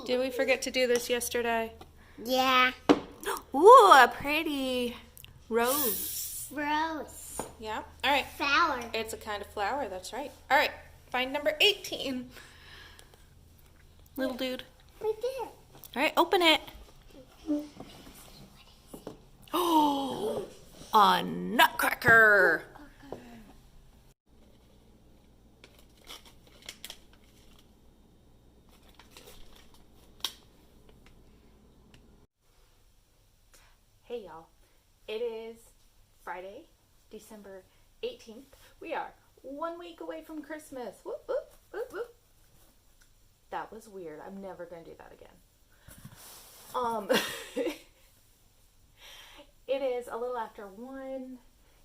Did we forget to do this yesterday? Yeah. Ooh, a pretty rose. Rose. Yeah. All right. Flower. It's a kind of flower. That's right. All right. Find number 18. Little dude. Right there. All right. Open it. Oh, a nutcracker. Hey y'all, it is Friday, December 18th. We are 1 week away from Christmas. Whoop, whoop, whoop, whoop. That was weird. I'm never going to do that again. It is a little after 1.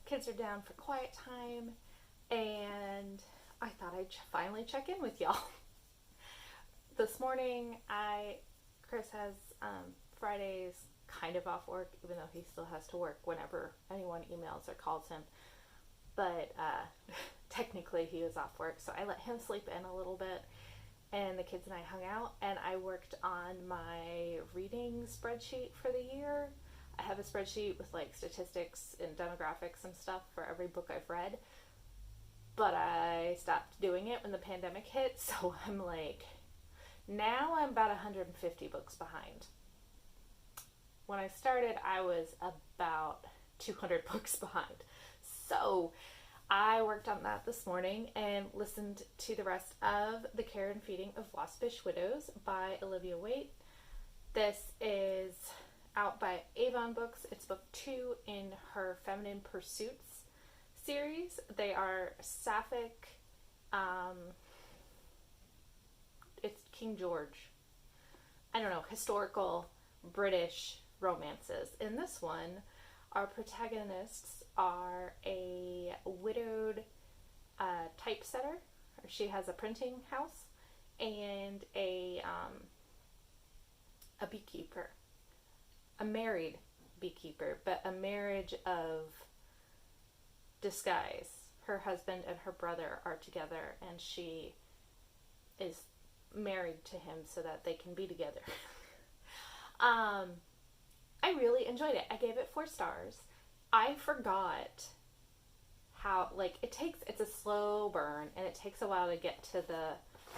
Kids are down for quiet time, and I thought I'd finally check in with y'all. This morning, Chris has Fridays kind of off work, even though he still has to work whenever anyone emails or calls him. But technically he was off work, so I let him sleep in a little bit, and the kids and I hung out, and I worked on my reading spreadsheet for the year. I have a spreadsheet with like statistics and demographics and stuff for every book I've read, but I stopped doing it when the pandemic hit, so I'm like, now I'm about 150 books behind. When I started, I was about 200 books behind. So I worked on that this morning and listened to the rest of The Care and Feeding of Waspish Widows by Olivia Waite. This is out by Avon Books. It's book 2 in her Feminine Pursuits series. They are sapphic, it's King George, I don't know, historical British romances. In this one, our protagonists are a widowed typesetter. She has a printing house, and a beekeeper, a married beekeeper, but a marriage of disguise. Her husband and her brother are together, and she is married to him so that they can be together. I really enjoyed it. I gave it 4 stars. I forgot how, it's a slow burn, and it takes a while to get to the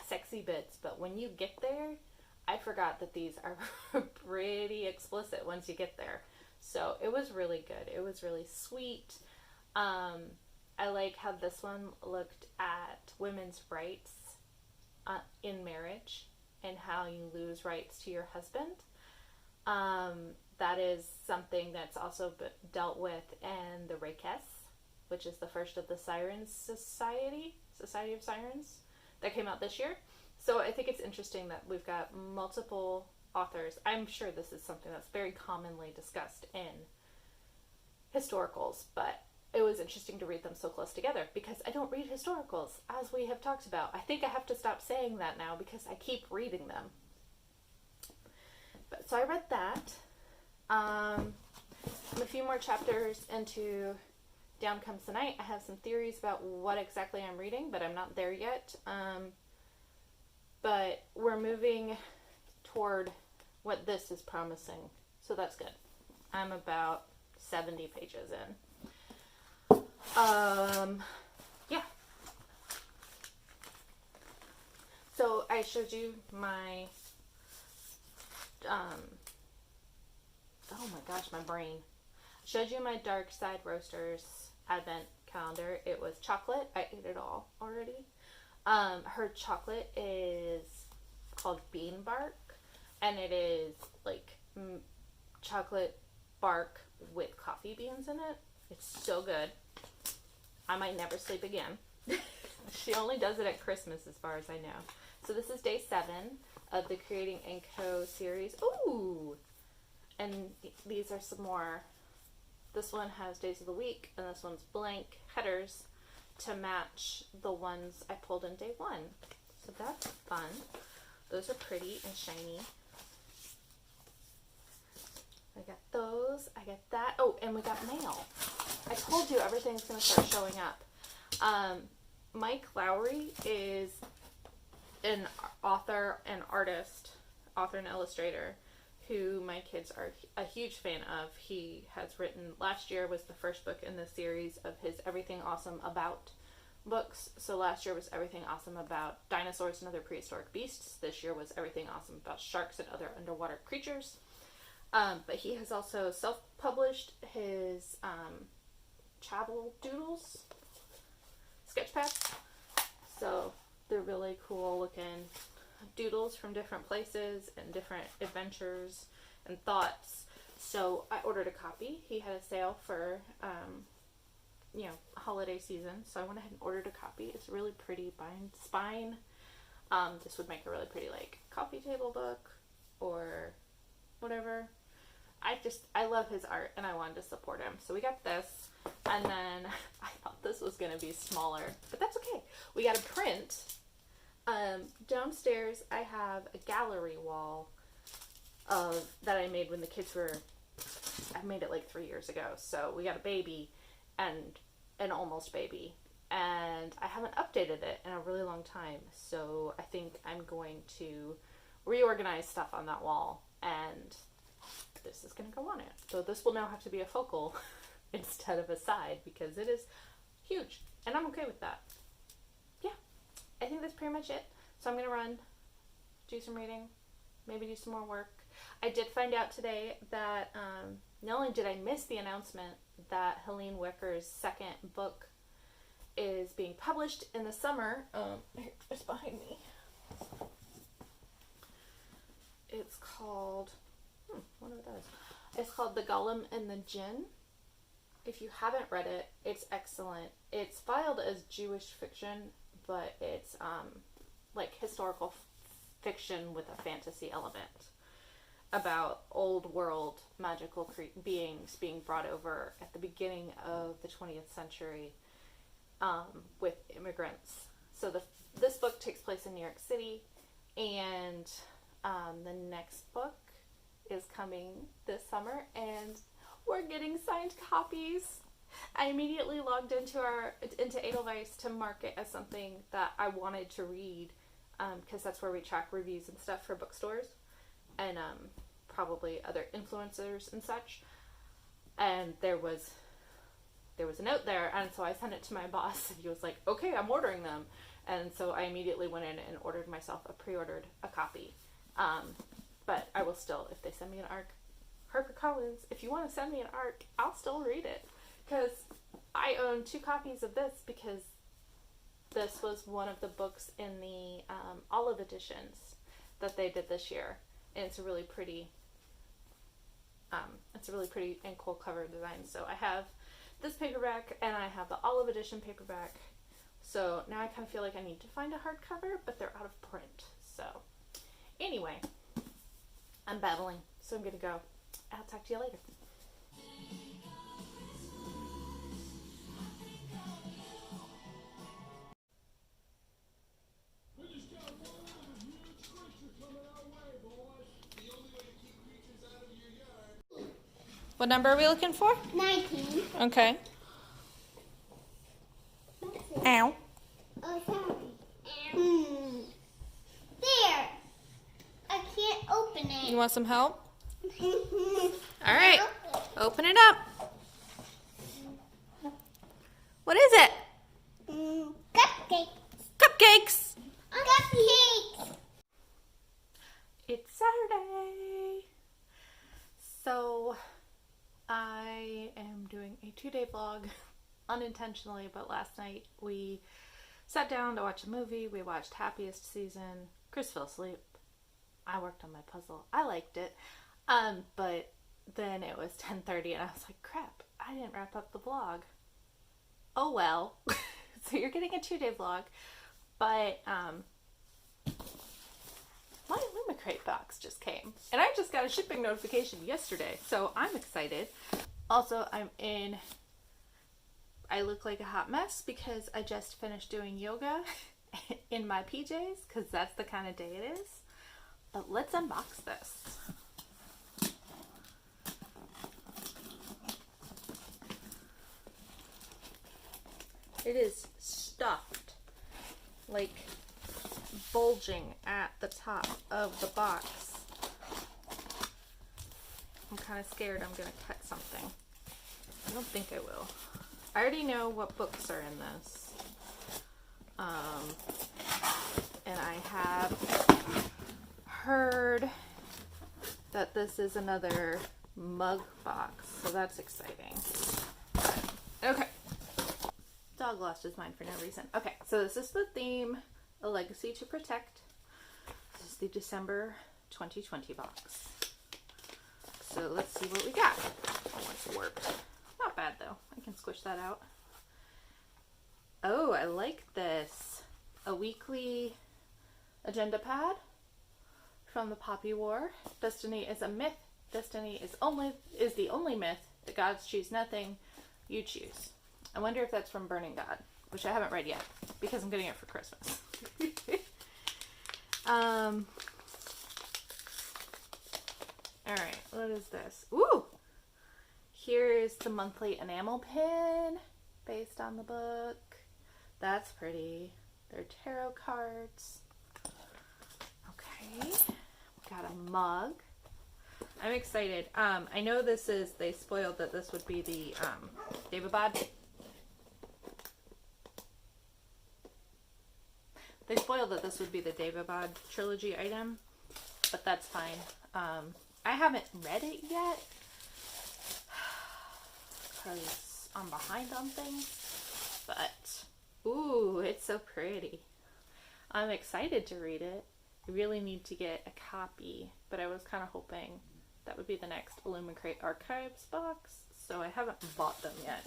sexy bits, but when you get there, I forgot that these are pretty explicit once you get there. So it was really good. It was really sweet. I like how this one looked at women's rights in marriage and how you lose rights to your husband. That is something that's also dealt with in the Reikes, which is the first of the Sirens Society of Sirens, that came out this year. So I think it's interesting that we've got multiple authors. I'm sure this is something that's very commonly discussed in historicals, but it was interesting to read them so close together because I don't read historicals, as we have talked about. I think I have to stop saying that now because I keep reading them. So I read that. I'm a few more chapters into Down Comes the Night. I have some theories about what exactly I'm reading, but I'm not there yet. But we're moving toward what this is promising, so that's good. I'm about 70 pages in. Yeah. So I showed you my oh my gosh, my brain. Showed you my Dark Side Roasters advent calendar. It was chocolate. I ate it all already. Her chocolate is called Bean Bark, and it is like chocolate bark with coffee beans in it. It's so good. I might never sleep again. She only does it at Christmas as far as I know. So this is day 7 of the Creating & Co. series. Ooh! And these are some more. This one has days of the week, and this one's blank headers to match the ones I pulled in day 1. So that's fun. Those are pretty and shiny. I got those. I got that. Oh, and we got mail. I told you everything's going to start showing up. Mike Lowry is an author and artist author and illustrator, who my kids are a huge fan of. He has written, last year was the first book in the series of his Everything Awesome About books. So last year was Everything Awesome About Dinosaurs and Other Prehistoric Beasts. This year was Everything Awesome About Sharks and Other Underwater Creatures. But he has also self-published his Chabble Doodles sketchpads. So they're really cool looking doodles from different places and different adventures and thoughts. So I ordered a copy. He had a sale for holiday season, so I went ahead and ordered a copy. It's a really pretty bind spine. This would make a really pretty like coffee table book or whatever. I love his art and I wanted to support him, so we got this. And then I thought this was going to be smaller, but that's okay. We got a print. Downstairs I have a gallery wall that I made when the kids were, I made it like 3 years ago. So we got a baby and an almost baby, and I haven't updated it in a really long time. So I think I'm going to reorganize stuff on that wall, and this is going to go on it. So this will now have to be a focal instead of a side, because it is huge, and I'm okay with that. Yeah, I think that's pretty much it. So I'm going to run, do some reading, maybe do some more work. I did find out today that not only did I miss the announcement that Helene Wicker's second book is being published in the summer. It's behind me. It's called, what it is. It's called The Golem and the Jinn. If you haven't read it, it's excellent. It's filed as Jewish fiction, but it's like historical fiction with a fantasy element about old world magical beings being brought over at the beginning of the 20th century with immigrants. So this book takes place in New York City, and the next book is coming this summer, and we're getting signed copies. I immediately logged into Edelweiss to mark it as something that I wanted to read, because that's where we track reviews and stuff for bookstores and probably other influencers and such. And there was a note there, and so I sent it to my boss, and he was like, okay, I'm ordering them. And so I immediately went in and ordered myself pre-ordered a copy. But I will still, if they send me an ARC, HarperCollins, if you want to send me an ARC, I'll still read it, because I own 2 copies of this, because this was one of the books in the olive editions that they did this year, and it's a really pretty and cool cover design. So I have this paperback and I have the olive edition paperback. So now I kind of feel like I need to find a hardcover, but they're out of print. So anyway, I'm babbling, so I'm gonna go. I'll talk to you later. What number are we looking for? 19. Okay. Ow. Oh, sorry. There. I can't open it. You want some help? All Alright. Open it up. What is it? Cupcakes. Cupcakes. Cupcakes. It's Saturday. So I am doing a 2-day vlog unintentionally, but last night we sat down to watch a movie. We watched Happiest Season. Chris fell asleep. I worked on my puzzle. I liked it. But then it was 10:30 and I was like, crap, I didn't wrap up the vlog. Oh well. So you're getting a 2-day vlog, but my Illumicrate box just came, and I just got a shipping notification yesterday, so I'm excited. Also, I look like a hot mess because I just finished doing yoga in my PJs, because that's the kind of day it is. But let's unbox this. It is stuffed, like bulging at the top of the box I'm kind of scared I'm going to cut something. I don't think I will. I already know what books are in this. And I have heard that this is another mug box, so that's exciting. Okay. Dog lost his mind for no reason. Okay, so this is the theme, A Legacy to Protect. This is the December 2020 box. So let's see what we got. Oh, it's warped. Not bad though. I can squish that out. Oh, I like this. A weekly agenda pad from the Poppy War. Destiny is a myth. Destiny is the only myth. The gods choose nothing. You choose. I wonder if that's from Burning God, which I haven't read yet because I'm getting it for Christmas. All right, what is this? Ooh! Here is the monthly enamel pin based on the book. That's pretty. They're tarot cards. Okay. We got a mug. I'm excited. I know they spoiled that this would be the Daevabad. They spoiled that this would be the Daevabad trilogy item, but that's fine. I haven't read it yet because I'm behind on things, but ooh, it's so pretty. I'm excited to read it. I really need to get a copy, but I was kind of hoping that would be the next Illumicrate Archives box, so I haven't bought them yet,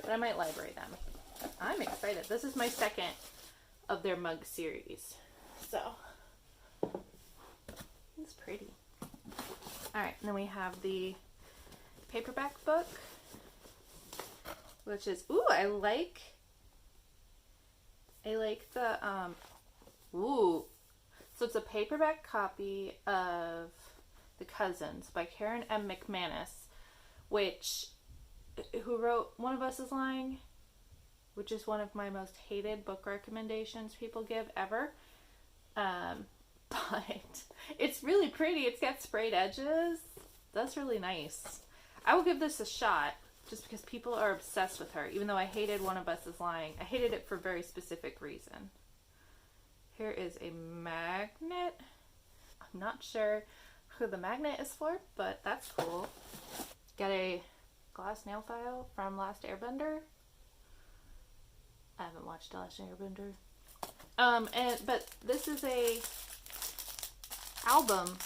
but I might library them. I'm excited. This is my second of their mug series, so it's pretty. Alright, and then we have the Paperback Book, which is, ooh, I like the, ooh, so it's a paperback copy of The Cousins by Karen M. McManus, who wrote One of Us is Lying, which is one of my most hated book recommendations people give ever. But it's really pretty. It's got sprayed edges. That's really nice. I will give this a shot just because people are obsessed with her. Even though I hated One of Us is Lying. I hated it for a very specific reason. Here is a magnet. I'm not sure who the magnet is for, but that's cool. Got a glass nail file from Last Airbender. I haven't watched Last Airbender. But this is a album.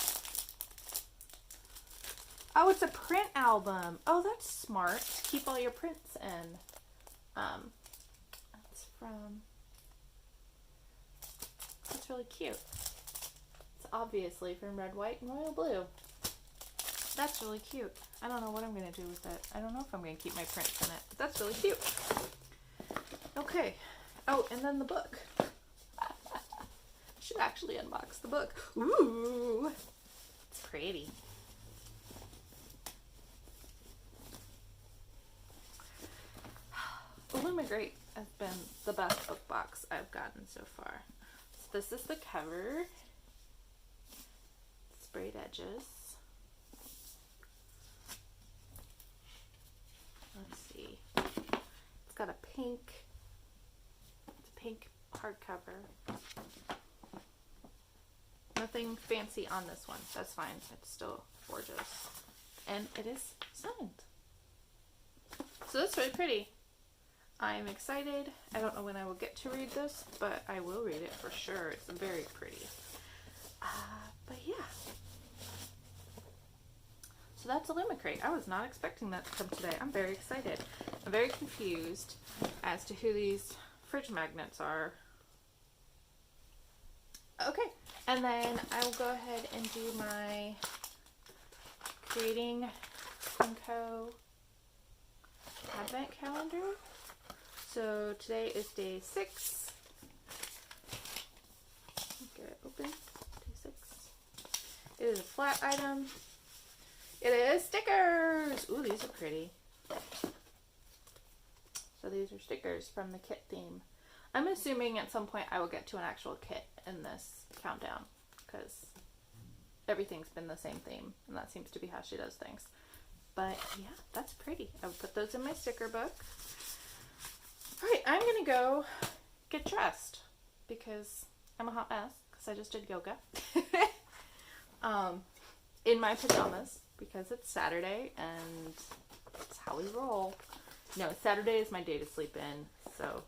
Oh, it's a print album. Oh, that's smart. Keep all your prints in. That's really cute. It's obviously from Red, White, and Royal Blue. That's really cute. I don't know what I'm going to do with it. I don't know if I'm going to keep my prints in it, but that's really cute. Okay. Oh, and then the book. Should actually unbox the book. Ooh, it's pretty. Illumicrate has been the best book box I've gotten so far. So this is the cover. Sprayed edges. Let's see. It's got a pink hardcover. Nothing fancy on this one. That's fine. It's still gorgeous. And it is signed. So that's really pretty. I'm excited. I don't know when I will get to read this, but I will read it for sure. It's very pretty. But yeah. So that's Illumicrate. I was not expecting that to come today. I'm very excited. I'm very confused as to who these fridge magnets are. Okay, and then I will go ahead and do my Creating Co. Advent calendar. So today is day 6. Get it open. Day 6. It is a flat item. It is stickers. Ooh, these are pretty. So these are stickers from the kit theme. I'm assuming at some point I will get to an actual kit in this countdown because everything's been the same theme, and that seems to be how she does things. But yeah, that's pretty. I would put those in my sticker book. All right, I'm gonna go get dressed because I'm a hot mess because I just did yoga. In my pajamas because it's Saturday and it's how we roll. No, Saturday is my day to sleep in, so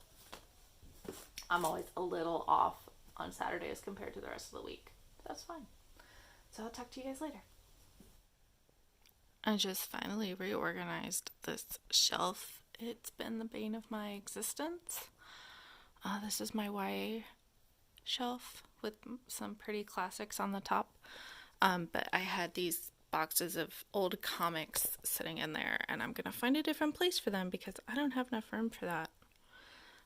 I'm always a little off on Saturdays compared to the rest of the week. That's fine. So I'll talk to you guys later. I just finally reorganized this shelf. It's been the bane of my existence. This is my YA shelf with some pretty classics on the top. But I had these boxes of old comics sitting in there, and I'm going to find a different place for them because I don't have enough room for that.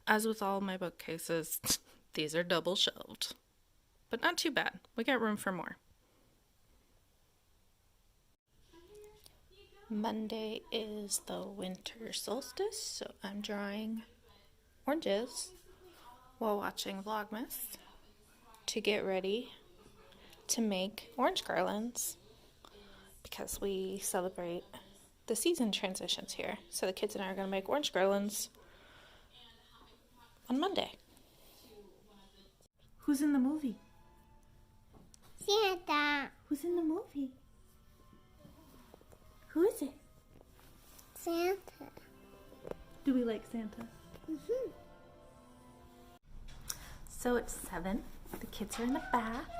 As with all my bookcases, these are double shelved. But not too bad. We got room for more. Monday is the winter solstice, so I'm drawing oranges while watching Vlogmas to get ready to make orange garlands because we celebrate the season transitions here. So the kids and I are going to make orange garlands on Monday. Who's in the movie? Santa. Who's in the movie? Who is it? Santa. Do we like Santa? Mm-hmm. So it's 7. The kids are in the bath.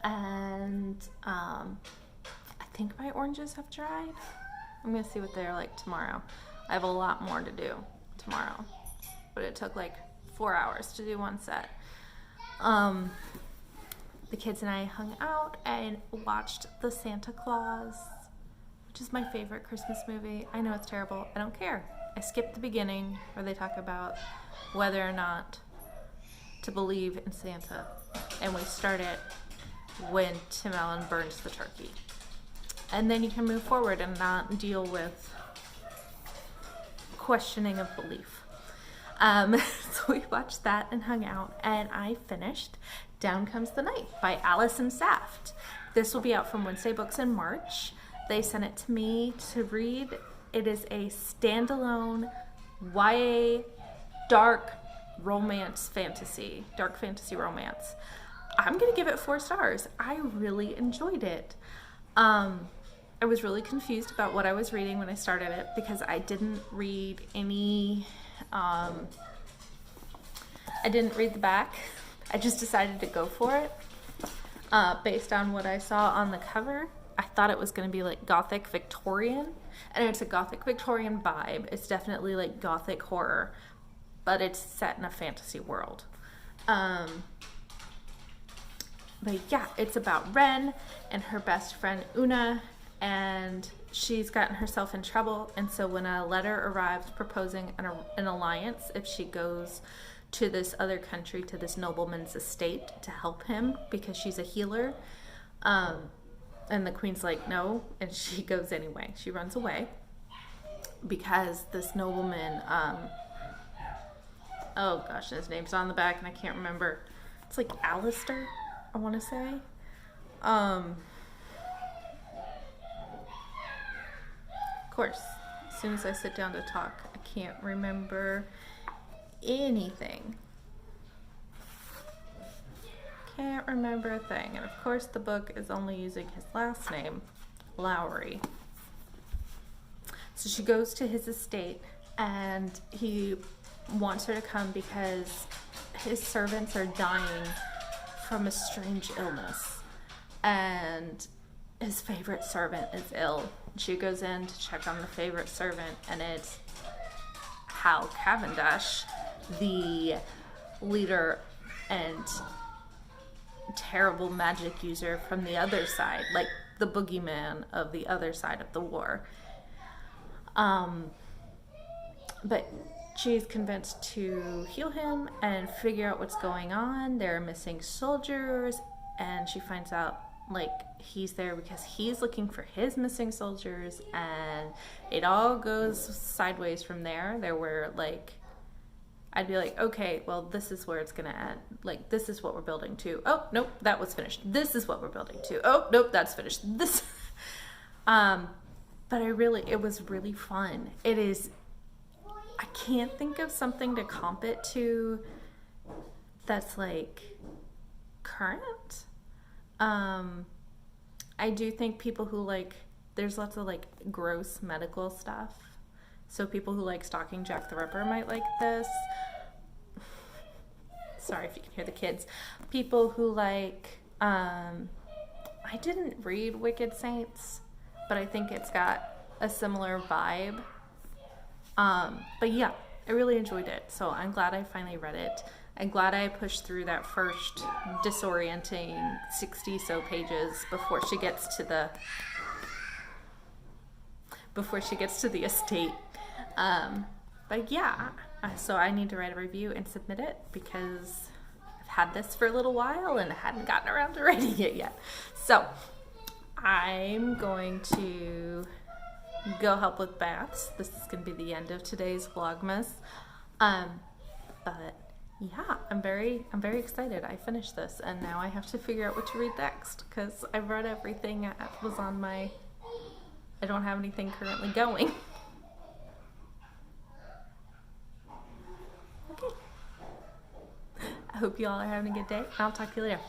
And I think my oranges have dried. I'm going to see what they're like tomorrow. I have a lot more to do tomorrow. But it took like 4 hours to do one set. The kids and I hung out and watched The Santa Claus, which is my favorite Christmas movie. I know it's terrible. I don't care. I skipped the beginning where they talk about whether or not to believe in Santa. And we started when Tim Allen burns the turkey. And then you can move forward and not deal with questioning of belief. So we watched that and hung out, and I finished Down Comes the Night by Alison Saft. This will be out from Wednesday Books in March. They sent it to me to read. It is a standalone YA dark fantasy romance. I'm gonna give it 4 stars. I really enjoyed it. I was really confused about what I was reading when I started it because I didn't read any, I didn't read the back. I just decided to go for it based on what I saw on the cover. I thought it was going to be like Gothic Victorian, and it's a Gothic Victorian vibe. It's definitely like Gothic horror, but it's set in a fantasy world. But yeah, it's about Ren and her best friend Una, and she's gotten herself in trouble, and so when a letter arrives proposing an alliance if she goes to this other country, to this nobleman's estate to help him because she's a healer, and the queen's like, no, and she goes anyway. She runs away because this nobleman, oh gosh, his name's on the back and I can't remember. It's like Alistair, I want to say. Of course, as soon as I sit down to talk, I can't remember anything. Can't remember a thing. And of course the book is only using his last name, Lowry. So she goes to his estate and he wants her to come because his servants are dying from a strange illness and his favorite servant is ill. She goes in to check on the favorite servant, and it's Hal Cavendish, the leader and terrible magic user from the other side, like the boogeyman of the other side of the war. But she's convinced to heal him and figure out what's going on. There are missing soldiers, and she finds out like he's there because he's looking for his missing soldiers, and it all goes sideways from there. There were like, I'd be like, okay, well, this is where it's going to end. Like, this is what we're building to. Oh, nope, that was finished. This is what we're building to. Oh, nope, that's finished. This. But it was really fun. It is, I can't think of something to comp it to that's like current. I do think people who like, there's lots of like gross medical stuff. So people who like Stalking Jack the Ripper might like this. Sorry if you can hear the kids. People who like, I didn't read Wicked Saints, but I think it's got a similar vibe. But yeah, I really enjoyed it. So I'm glad I finally read it. I'm glad I pushed through that first disorienting 60 so pages before she gets to the estate. But yeah, so I need to write a review and submit it because I've had this for a little while and hadn't gotten around to writing it yet. So I'm going to go help with baths. This is going to be the end of today's Vlogmas. But yeah, I'm very excited. I finished this and now I have to figure out what to read next because I've read everything that was on my, I don't have anything currently going. Okay. I hope you all are having a good day. I'll talk to you later.